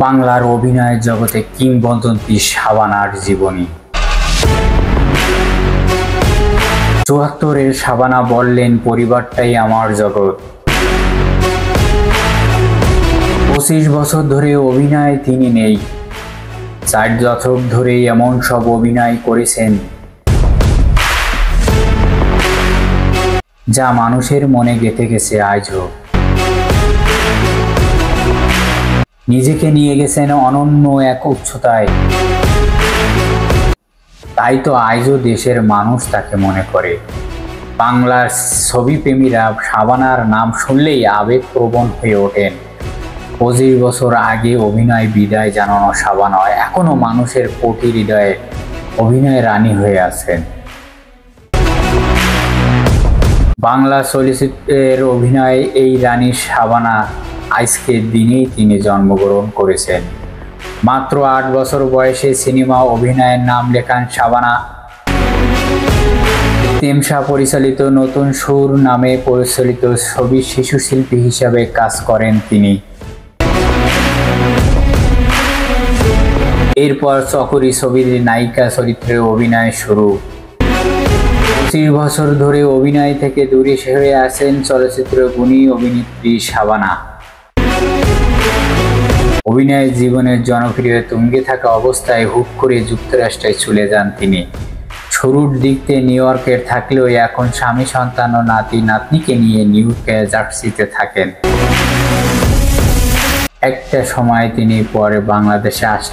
বাংলার অভিনয়ের জগতে কিংবদন্তি শাবানার জীবনী। ৭৪-এর শাবানা বললেন, পরিবারটাই আমার জগৎ। ২৫ বছর ধরে অভিনয়ে তিনি নেই। ৪ দশক ধরে এমন সব অভিনয় করেছেন যা মানুষের মনে গেঁথে গেছে আজও। নিজেকে নিয়ে গেছেন অনন্য এক উচ্চতায়। তাই তো আজও দেশের মানুষ তাকে মনে করে। বাংলার ছবিপ্রেমীরা শাবানার নাম শুনলেই আবেগপ্রবণ হয়ে ওঠেন। ২৫ বছর আগে অভিনয় বিদায় জানানো শাবানা এখনো মানুষের কোটি হৃদয়ে অভিনয় রানী হয়ে আছেন। বাংলা চলচ্চিত্রের অভিনয়ে এই রানী শাবানা আজকের দিনেই তিনি জন্মগ্রহণ করেছেন। মাত্র ৮ বছর বয়সে সিনেমা অভিনয়ের নাম লেখান শাবানা। তেমসা পরিচালিত নতুন সুর নামে পরিচালিত ছবির শিশু শিল্পী হিসাবে কাজ করেন তিনি। এরপর চকরি ছবির নায়িকা চরিত্রে অভিনয় শুরু। ২৫ বছর ধরে অভিনয় থেকে দূরে সরে আছেন চলচ্চিত্র গুণী অভিনেত্রী শাবানা। অভিনয়ের জীবনের জনপ্রিয় তুঙ্গে থাকা অবস্থায় হুট করে যুক্তরাষ্ট্রে চলে যান তিনি। শুরুর দিকে নিউ ইয়র্কে থাকলেও এখন স্বামী, সন্তান ও নাতি নাতনিকে নিয়ে নিউ জার্সিতে থাকেন। একটা সময় তিনি পরে বাংলাদেশে আসেন।